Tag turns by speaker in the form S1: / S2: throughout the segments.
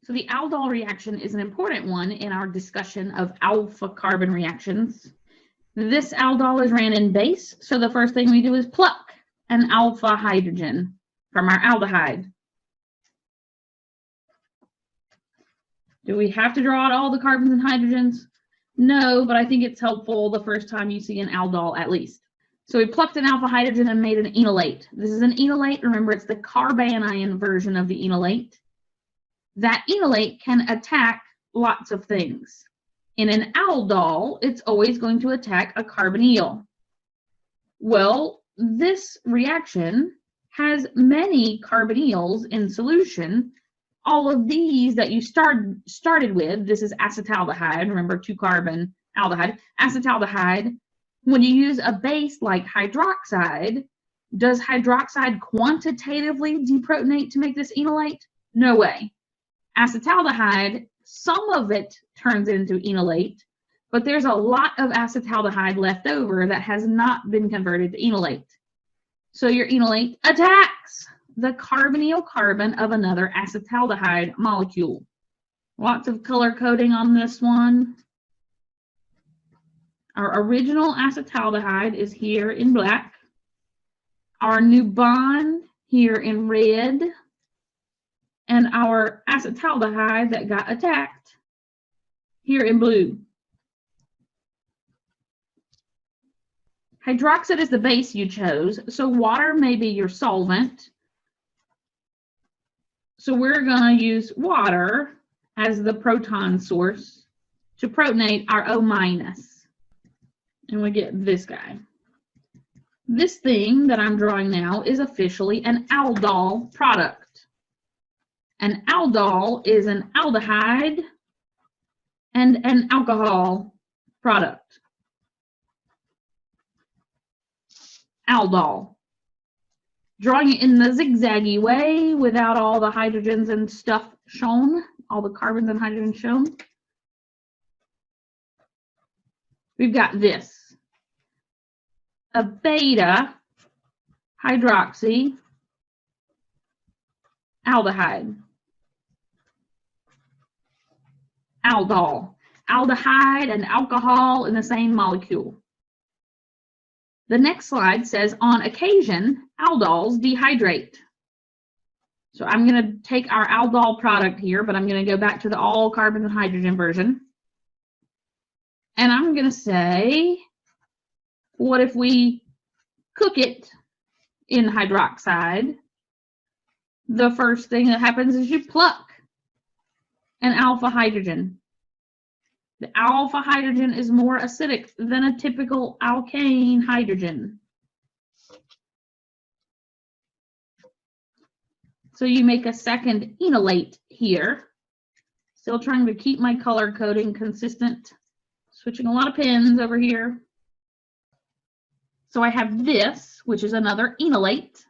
S1: So the aldol reaction is an important one in our discussion of alpha carbon reactions. This aldol is ran in base, so the first thing we do is pluck an alpha hydrogen from our aldehyde. Do we have to draw out all the carbons and hydrogens? No, but I think it's helpful the first time you see an aldol at least. So we plucked an alpha hydrogen and made an enolate. This is an enolate. Remember, it's the carbanion version of the enolate. That enolate can attack lots of things. In an aldol, it's always going to attack a carbonyl. Well, this reaction has many carbonyls in solution. All of these that you started with, this is acetaldehyde, remember 2-carbon aldehyde, acetaldehyde. When you use a base like hydroxide, does hydroxide quantitatively deprotonate to make this enolate? No way. Acetaldehyde, some of it turns into enolate, but there's a lot of acetaldehyde left over that has not been converted to enolate. So your enolate attacks the carbonyl carbon of another acetaldehyde molecule. Lots of color coding on this one. Our original acetaldehyde is here in black. Our new bond here in red. And our acetaldehyde that got attacked here in blue. Hydroxide is the base you chose, so water may be your solvent. So we're going to use water as the proton source to protonate our O-. And we get this guy. This thing that I'm drawing now is officially an aldol product. An aldol is an aldehyde and an alcohol product. Aldol. Drawing it in the zigzaggy way without all the hydrogens and stuff shown, all the carbons and hydrogens shown. We've got this. A beta hydroxy aldehyde. Aldol. Aldehyde and alcohol in the same molecule. The next slide says, on occasion, aldols dehydrate. So I'm going to take our aldol product here, but I'm going to go back to the all carbon and hydrogen version. And I'm going to say, what if we cook it in hydroxide? The first thing that happens is you pluck an alpha hydrogen. The alpha hydrogen is more acidic than a typical alkane hydrogen. So you make a second enolate here. Still trying to keep my color coding consistent. Switching a lot of pens over here. So I have this, which is another enolate.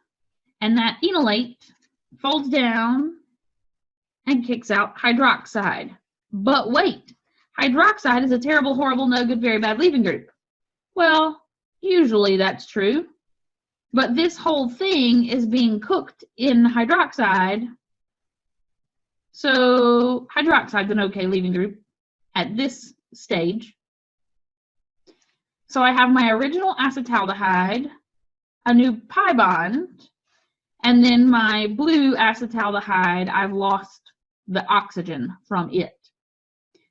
S1: And that enolate folds down and kicks out hydroxide. But wait, hydroxide is a terrible, horrible, no good, very bad leaving group. Well, usually that's true. But this whole thing is being cooked in hydroxide. So hydroxide's an okay leaving group at this stage. So I have my original acetaldehyde, a new pi bond, and then my blue acetaldehyde, I've lost the oxygen from it.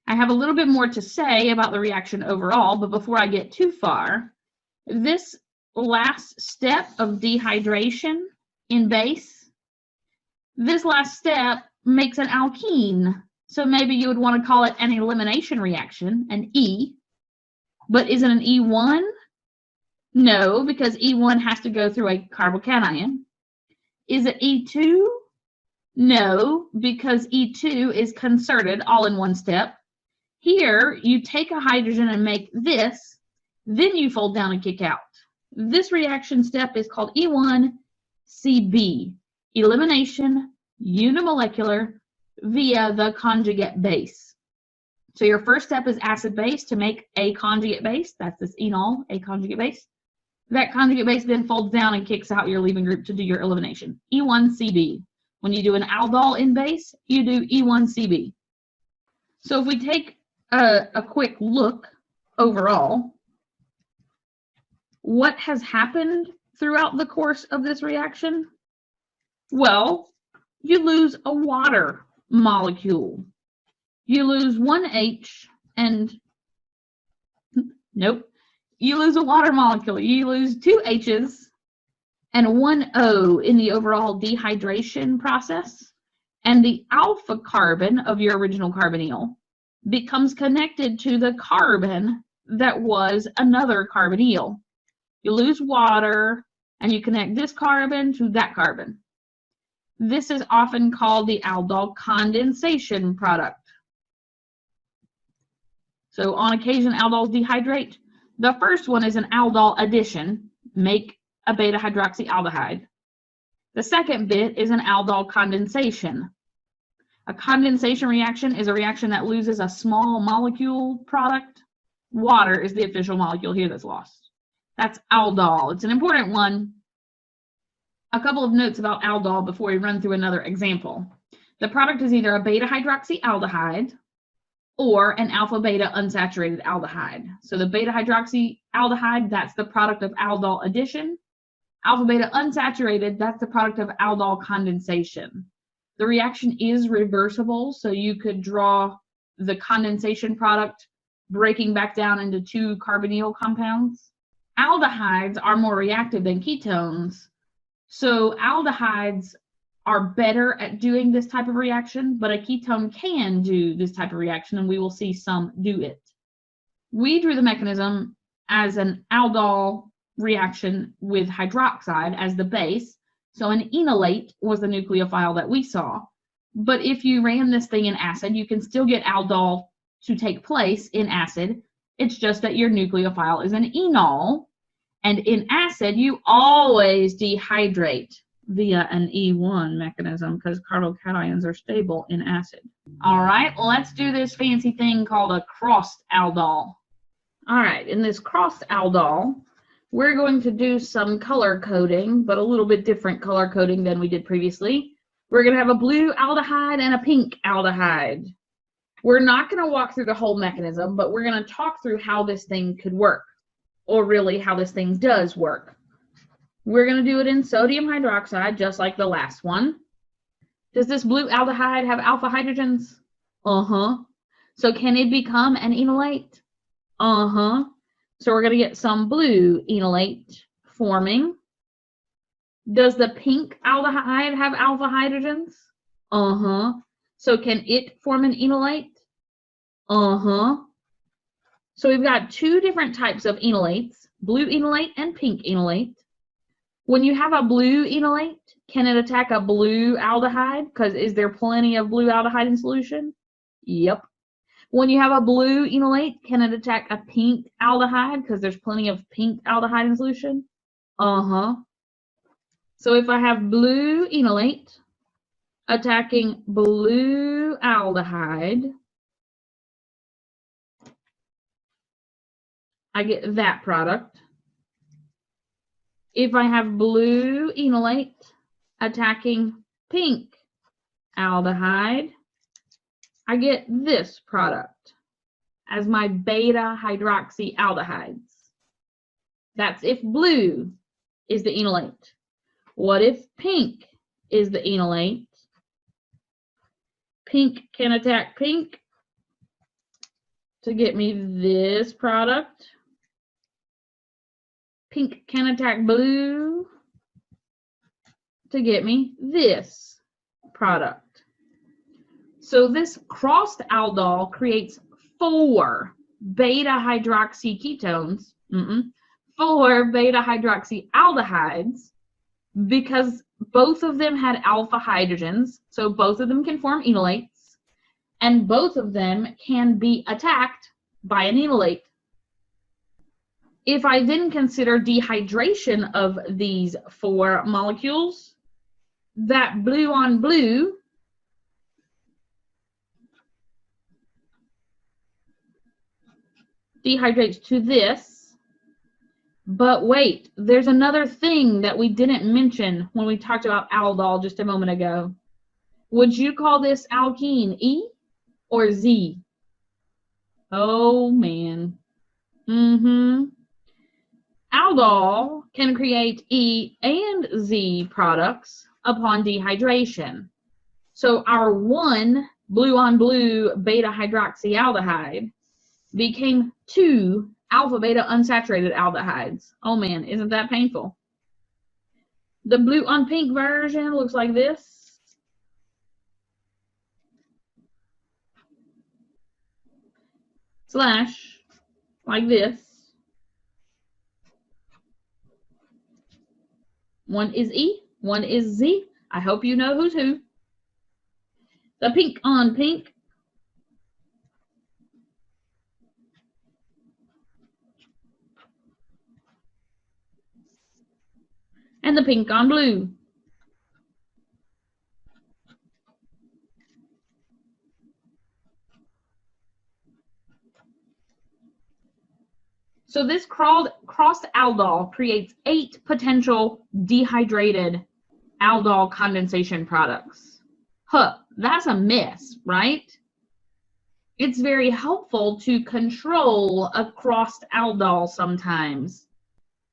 S1: I have a little bit more to say about the reaction overall, but before I get too far, this last step of dehydration in base, this last step makes an alkene. So maybe you would want to call it an elimination reaction, an E. But is it an E1? No, because E1 has to go through a carbocation. Is it E2? No, because E2 is concerted all in one step. Here, you take a hydrogen and make this, then you fold down and kick out. This reaction step is called E1CB, elimination unimolecular via the conjugate base. So your first step is acid base to make a conjugate base. That's this enol, a conjugate base. That conjugate base then folds down and kicks out your leaving group to do your elimination. E1CB. When you do an aldol in base, you do E1CB. So if we take a quick look overall, what has happened throughout the course of this reaction? Well, you lose a water molecule. You lose one H and nope. You lose a water molecule. You lose two H's and one O in the overall dehydration process. And the alpha carbon of your original carbonyl becomes connected to the carbon that was another carbonyl. You lose water and you connect this carbon to that carbon. This is often called the aldol condensation product. So on occasion, aldols dehydrate. The first one is an aldol addition, make a beta hydroxyaldehyde. The second bit is an aldol condensation. A condensation reaction is a reaction that loses a small molecule product. Water is the official molecule here that's lost. That's aldol. It's an important one. A couple of notes about aldol before we run through another example. The product is either a beta hydroxyaldehyde or an alpha beta unsaturated aldehyde. So the beta hydroxyaldehyde, that's the product of aldol addition. Alpha beta unsaturated, that's the product of aldol condensation. The reaction is reversible, so you could draw the condensation product breaking back down into two carbonyl compounds. Aldehydes are more reactive than ketones, so aldehydes are better at doing this type of reaction, but a ketone can do this type of reaction, and we will see some do it. We drew the mechanism as an aldol reaction with hydroxide as the base, so an enolate was the nucleophile that we saw. But if you ran this thing in acid, you can still get aldol to take place in acid. It's just that your nucleophile is an enol, and in acid, you always dehydrate via an E1 mechanism because carbocations are stable in acid. All right, let's do this fancy thing called a crossed aldol. All right, in this crossed aldol, we're going to do some color coding, but a little bit different color coding than we did previously. We're going to have a blue aldehyde and a pink aldehyde. We're not going to walk through the whole mechanism, but we're going to talk through how this thing could work, or really how this thing does work. We're going to do it in sodium hydroxide, just like the last one. Does this blue aldehyde have alpha hydrogens? Uh-huh. So can it become an enolate? Uh-huh. So we're going to get some blue enolate forming. Does the pink aldehyde have alpha hydrogens? Uh-huh. So can it form an enolate? Uh-huh. So we've got two different types of enolates, blue enolate and pink enolate. When you have a blue enolate, can it attack a blue aldehyde? Because is there plenty of blue aldehyde in solution? Yep. When you have a blue enolate, can it attack a pink aldehyde? Because there's plenty of pink aldehyde in solution? Uh-huh. So if I have blue enolate attacking blue aldehyde, I get that product. If I have blue enolate attacking pink aldehyde, I get this product as my beta hydroxyaldehydes. That's if blue is the enolate. What if pink is the enolate? Pink can attack pink to get me this product. Pink can attack blue to get me this product. So this crossed aldol creates four beta hydroxy ketones, four beta hydroxyaldehydes, because both of them had alpha hydrogens, so both of them can form enolates, and both of them can be attacked by an enolate. If I then consider dehydration of these four molecules, that blue on blue dehydrates to this. But wait, there's another thing that we didn't mention when we talked about aldol just a moment ago. Would you call this alkene E or Z? Oh, man. Aldol can create E and Z products upon dehydration. So our one blue on blue beta hydroxyaldehyde became 2 alpha beta unsaturated aldehydes. Oh man, isn't that painful? The blue on pink version looks like this. Slash like this. One is E, one is Z. I hope you know who's who. The pink on pink. And the pink on blue. So this crossed aldol creates 8 potential dehydrated aldol condensation products. Huh, that's a mess, right? It's very helpful to control a crossed aldol sometimes.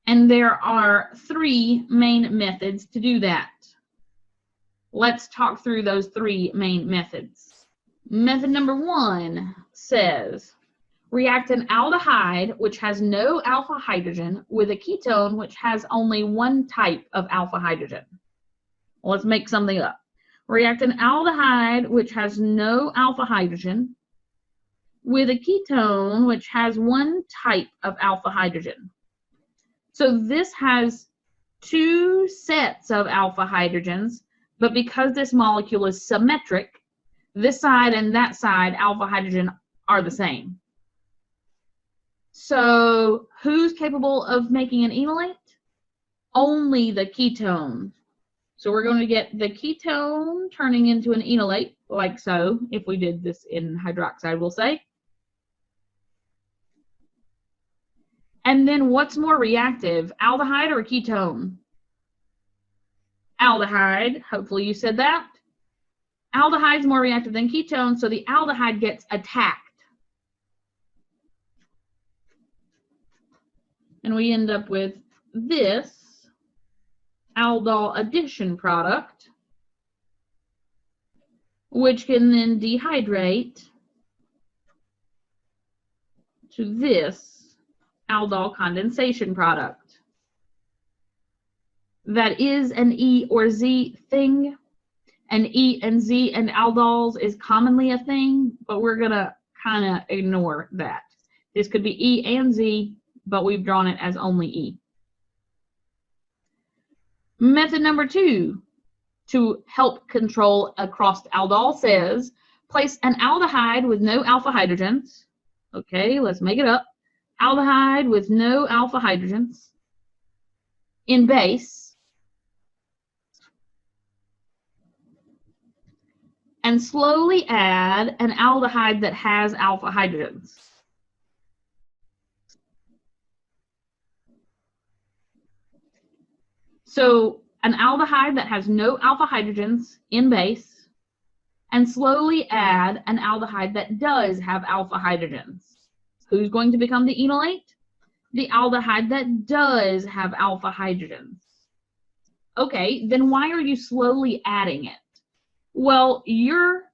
S1: And there are 3 main methods to do that. Let's talk through those 3 main methods. Method number 1 says, react an aldehyde which has no alpha hydrogen with a ketone which has only 1 type of alpha hydrogen. Let's make something up. React an aldehyde which has no alpha hydrogen with a ketone which has 1 type of alpha hydrogen. So this has 2 sets of alpha hydrogens, but because this molecule is symmetric, this side and that side alpha hydrogen are the same. So who's capable of making an enolate? Only the ketone. So we're going to get the ketone turning into an enolate, like so, if we did this in hydroxide, we'll say. And then what's more reactive, aldehyde or ketone? Aldehyde, hopefully you said that. Aldehyde is more reactive than ketone, so the aldehyde gets attacked. And we end up with this aldol addition product, which can then dehydrate to this aldol condensation product. That is an E or Z thing. An E and Z and aldols is commonly a thing, but we're going to kind of ignore that. This could be E and Z, but we've drawn it as only E. Method number 2 to help control a crossed aldol says, place an aldehyde with no alpha hydrogens. Okay, let's make it up. Aldehyde with no alpha hydrogens in base and slowly add an aldehyde that has alpha hydrogens. So an aldehyde that has no alpha hydrogens in base and slowly add an aldehyde that does have alpha hydrogens. Who's going to become the enolate? The aldehyde that does have alpha hydrogens. Okay, then why are you slowly adding it? Well, you're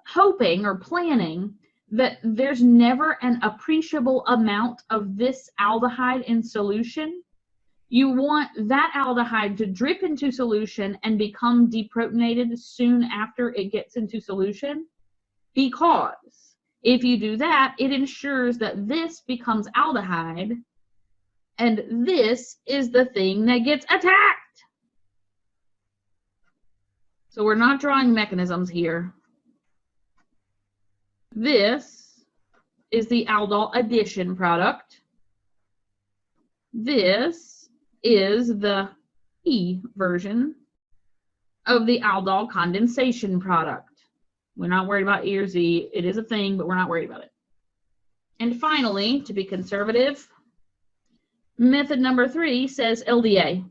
S1: hoping or planning that there's never an appreciable amount of this aldehyde in solution. You want that aldehyde to drip into solution and become deprotonated soon after it gets into solution, because if you do that, it ensures that this becomes aldehyde, and this is the thing that gets attacked. So we're not drawing mechanisms here. This is the aldol addition product. This is the E version of the aldol condensation product. We're not worried about E or Z. It is a thing, but we're not worried about it. And finally, to be conservative, method number 3 says LDA.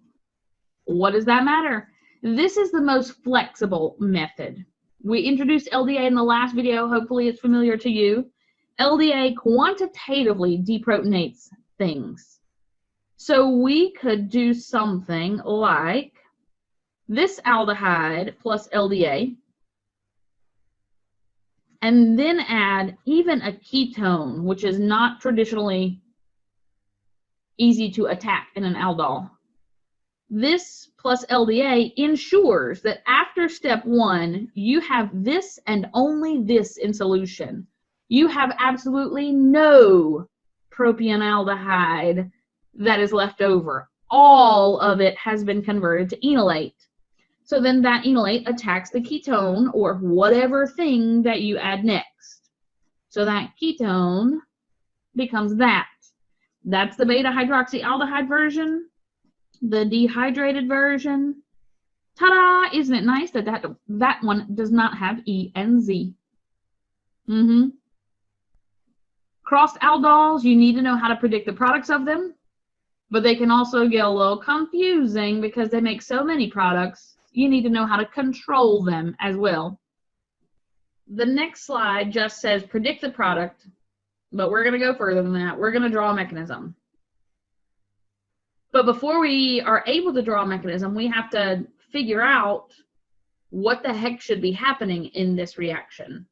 S1: What does that matter? This is the most flexible method. We introduced LDA in the last video. Hopefully it's familiar to you. LDA quantitatively deprotonates things. So we could do something like this aldehyde plus LDA, and then add even a ketone, which is not traditionally easy to attack in an aldol. This plus LDA ensures that after step 1, you have this and only this in solution. You have absolutely no propionaldehyde that is left over. All of it has been converted to enolate. So then that enolate attacks the ketone or whatever thing that you add next. So that ketone becomes that. That's the beta hydroxyaldehyde version. The dehydrated version. Ta-da! Isn't it nice that that one does not have E and Z? Crossed aldols, you need to know how to predict the products of them, but they can also get a little confusing because they make so many products. You need to know how to control them as well. The next slide just says predict the product, but we're going to go further than that. We're going to draw a mechanism. But before we are able to draw a mechanism, we have to figure out what the heck should be happening in this reaction.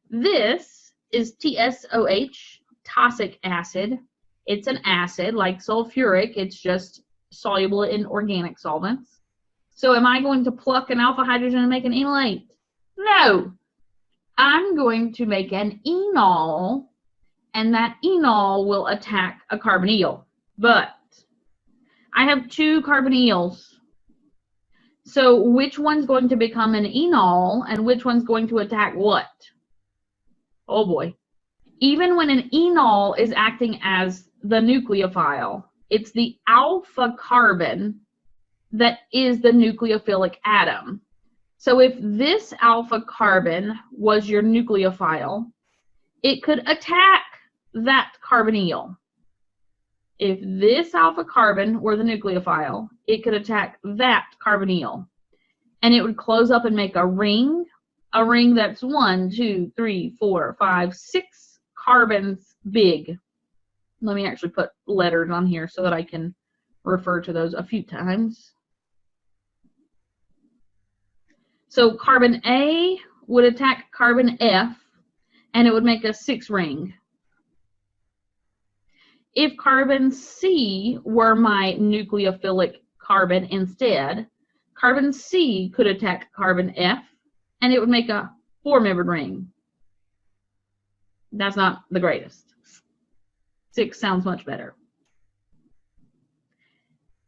S1: This is TSOH, tosic acid. It's an acid like sulfuric. It's just soluble in organic solvents. So am I going to pluck an alpha hydrogen and make an enolate? No. I'm going to make an enol, and that enol will attack a carbonyl. But I have 2 carbonyls. So which one's going to become an enol, and which one's going to attack what? Oh boy. Even when an enol is acting as the nucleophile, it's the alpha carbon that is the nucleophilic atom. So if this alpha carbon was your nucleophile, it could attack that carbonyl. If this alpha carbon were the nucleophile, it could attack that carbonyl. And it would close up and make a ring that's 1, 2, 3, 4, 5, 6 carbons big. Let me actually put letters on here so that I can refer to those a few times. So carbon A would attack carbon F, and it would make a 6 ring. If carbon C were my nucleophilic carbon instead, carbon C could attack carbon F, and it would make a 4-membered ring. That's not the greatest. 6 sounds much better.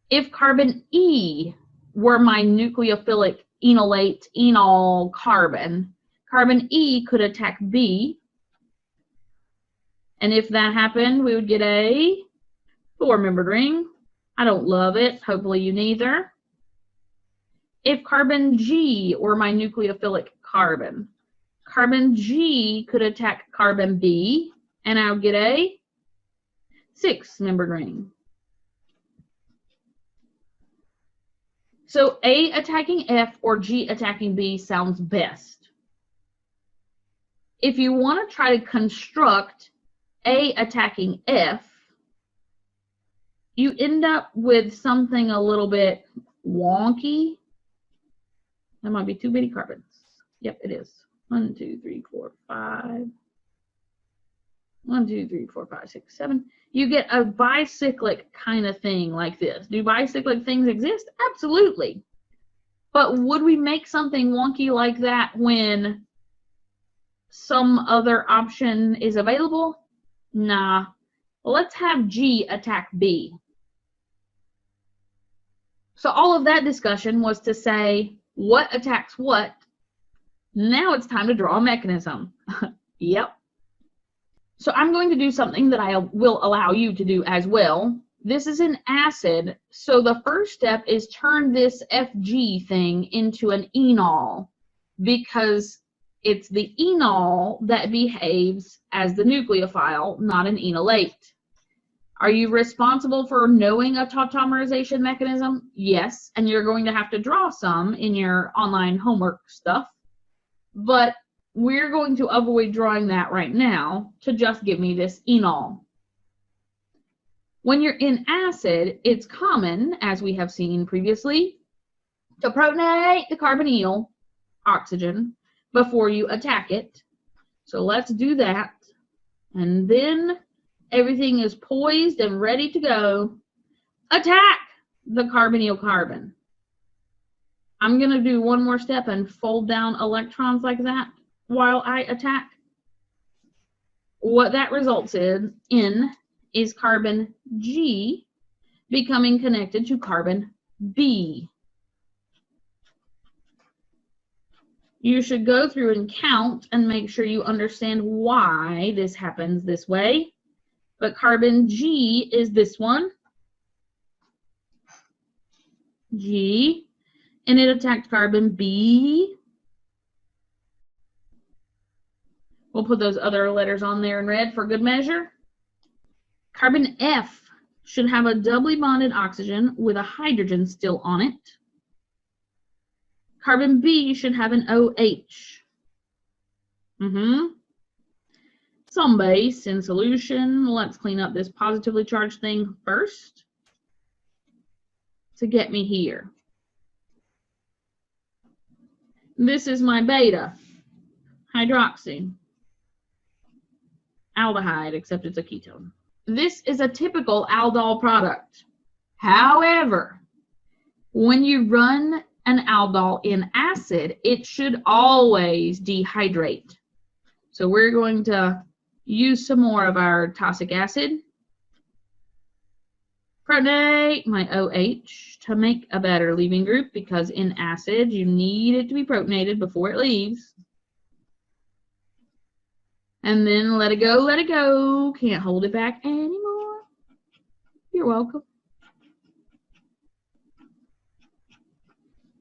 S1: If carbon E were my nucleophilic enolate, enol carbon, carbon E could attack B, and if that happened, we would get a 4-membered ring. I don't love it. Hopefully you neither. If carbon G were my nucleophilic carbon, carbon G could attack carbon B, and I'll get a 6-membered ring. So A attacking F or G attacking B sounds best. If you want to try to construct A attacking F, you end up with something a little bit wonky. That might be too many carbons. Yep, it is. 1, 2, 3, 4, 5. 1, 2, 3, 4, 5, 6, 7. You get a bicyclic kind of thing like this. Do bicyclic things exist? Absolutely. But would we make something wonky like that when some other option is available? Nah. Well, let's have G attack B. So all of that discussion was to say what attacks what. Now it's time to draw a mechanism. Yep. So I'm going to do something that I will allow you to do as well. This is an acid, so the first step is turn this FG thing into an enol, because it's the enol that behaves as the nucleophile, not an enolate. Are you responsible for knowing a tautomerization mechanism? Yes, and you're going to have to draw some in your online homework stuff. But we're going to avoid drawing that right now to just give me this enol. When you're in acid, it's common, as we have seen previously, to protonate the carbonyl oxygen before you attack it. So let's do that. And then everything is poised and ready to go. Attack the carbonyl carbon. I'm going to do one more step and fold down electrons like that while I attack. What that results in is carbon G becoming connected to carbon B. You should go through and count and make sure you understand why this happens this way. But carbon G is this one. G. And it attacked carbon B. We'll put those other letters on there in red for good measure. Carbon F should have a doubly bonded oxygen with a hydrogen still on it. Carbon B should have an OH. Some base in solution. Let's clean up this positively charged thing first to get me here. This is my beta hydroxy aldehyde, except it's a ketone. This is a typical aldol product. However, when you run an aldol in acid, it should always dehydrate. So we're going to use some more of our tosic acid. Protonate my OH to make a better leaving group, because in acid you need it to be protonated before it leaves. And then let it go, let it go. Can't hold it back anymore. You're welcome.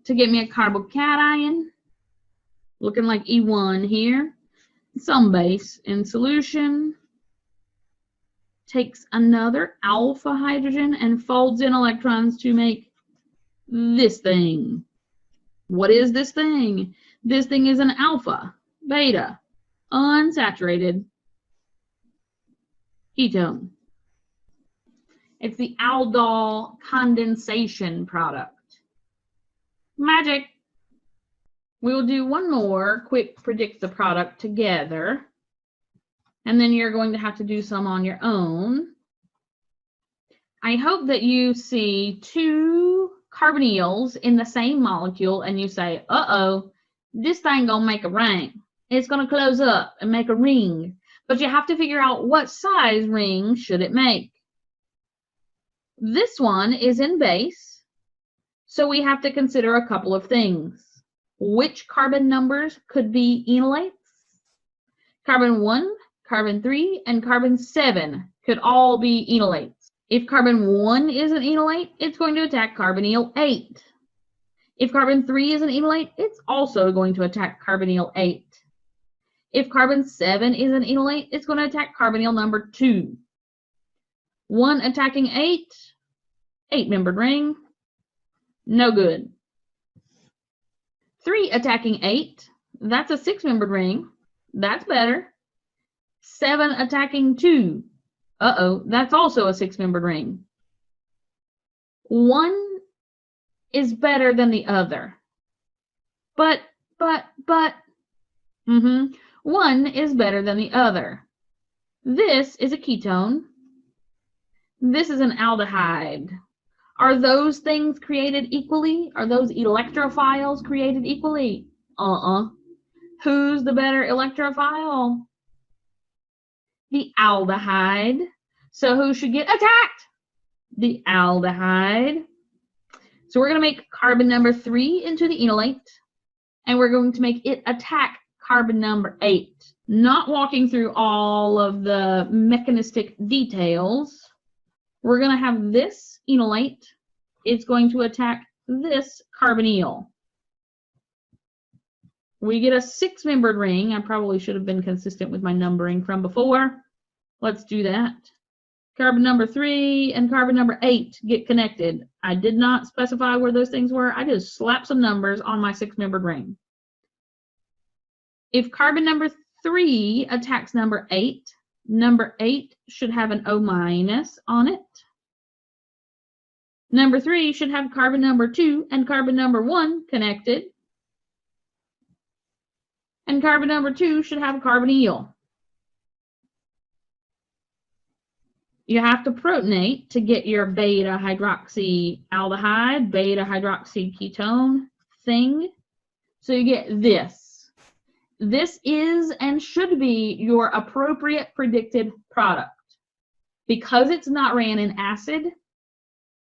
S1: To get me a carbocation, looking like E1 here. Some base in solution. Takes another alpha hydrogen and folds in electrons to make this thing. What is this thing? This thing is an alpha, beta, unsaturated ketone. It's the aldol condensation product. Magic. We'll do one more quick predict the product together. And then you're going to have to do some on your own. I hope that you see two carbonyls in the same molecule and you say, uh-oh, this thing gonna make a ring. It's gonna close up and make a ring. But you have to figure out what size ring should it make. This one is in base, so we have to consider a couple of things. Which carbon numbers could be enolates? Carbon 1, carbon 3, and carbon 7 could all be enolates. If carbon 1 is an enolate, it's going to attack carbonyl 8. If carbon 3 is an enolate, it's also going to attack carbonyl 8. If carbon 7 is an enolate, it's going to attack carbonyl number 2. 1 attacking 8, 8-membered ring, no good. 3 attacking 8, that's a 6-membered ring, that's better. 7 attacking 2, uh-oh, that's also a 6-membered ring. 1 is better than the other. But, 1 is better than the other. This is a ketone. This is an aldehyde. Are those things created equally? Are those electrophiles created equally? Who's the better electrophile? The aldehyde. So who should get attacked? The aldehyde. So we're going to make carbon number 3 into the enolate, and we're going to make it attack carbon number 8. Not walking through all of the mechanistic details, we're going to have this enolate. It's going to attack this carbonyl. We get a 6-membered ring. I probably should have been consistent with my numbering from before. Let's do that. Carbon number 3 and carbon number 8 get connected. I did not specify where those things were. I just slapped some numbers on my 6-membered ring. if carbon number 3 attacks number 8 should have an O- on it. Number 3 should have carbon number 2 and carbon number 1 connected. And carbon number 2 should have a carbonyl. You have to protonate to get your beta hydroxyaldehyde, beta hydroxyketone thing. So you get this. This is and should be your appropriate predicted product. Because it's not ran in acid,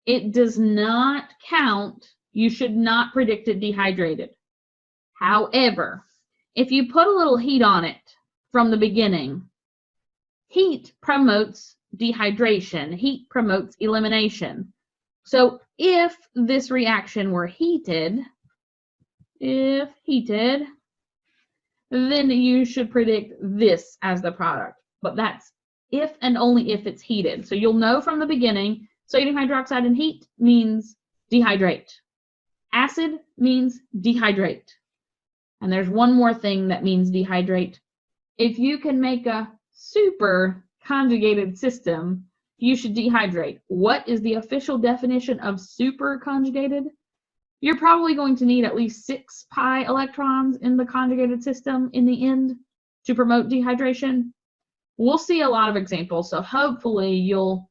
S1: it does not count. You should not predict it dehydrated. However, if you put a little heat on it from the beginning, heat promotes dehydration. Heat promotes elimination. So if this reaction were heated, then you should predict this as the product. But that's if and only if it's heated. So you'll know from the beginning, sodium hydroxide and heat means dehydrate. Acid means dehydrate. And there's one more thing that means dehydrate. If you can make a super conjugated system, you should dehydrate. What is the official definition of super conjugated? You're probably going to need at least 6 pi electrons in the conjugated system in the end to promote dehydration. We'll see a lot of examples, so hopefully you'll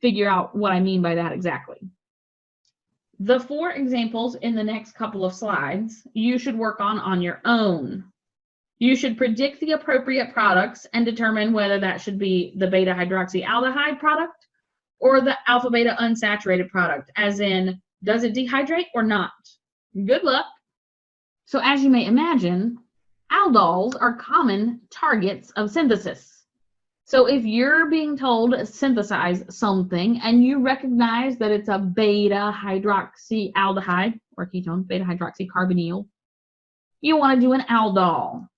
S1: figure out what I mean by that exactly. The 4 examples in the next couple of slides you should work on your own. You should predict the appropriate products and determine whether that should be the beta hydroxyaldehyde product or the alpha beta unsaturated product, as in, does it dehydrate or not? Good luck. So as you may imagine, aldols are common targets of synthesis. So if you're being told to synthesize something and you recognize that it's a beta hydroxyaldehyde or ketone, beta hydroxycarbonyl, you want to do an aldol.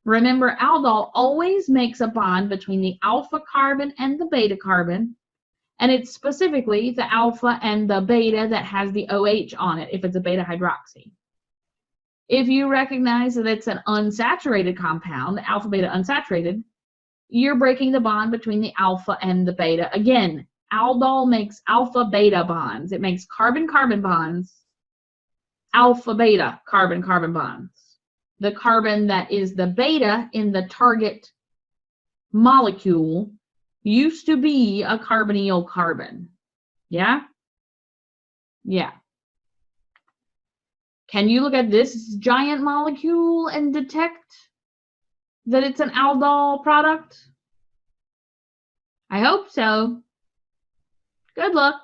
S1: Remember, aldol always makes a bond between the alpha carbon and the beta carbon, and it's specifically the alpha and the beta that has the OH on it if it's a beta hydroxy. If you recognize that it's an unsaturated compound, alpha beta unsaturated, you're breaking the bond between the alpha and the beta. Again, aldol makes alpha beta bonds. It makes carbon-carbon bonds, alpha beta carbon-carbon bonds. The carbon that is the beta in the target molecule used to be a carbonyl carbon. Yeah? Yeah. Can you look at this giant molecule and detect that it's an aldol product? I hope so. Good luck.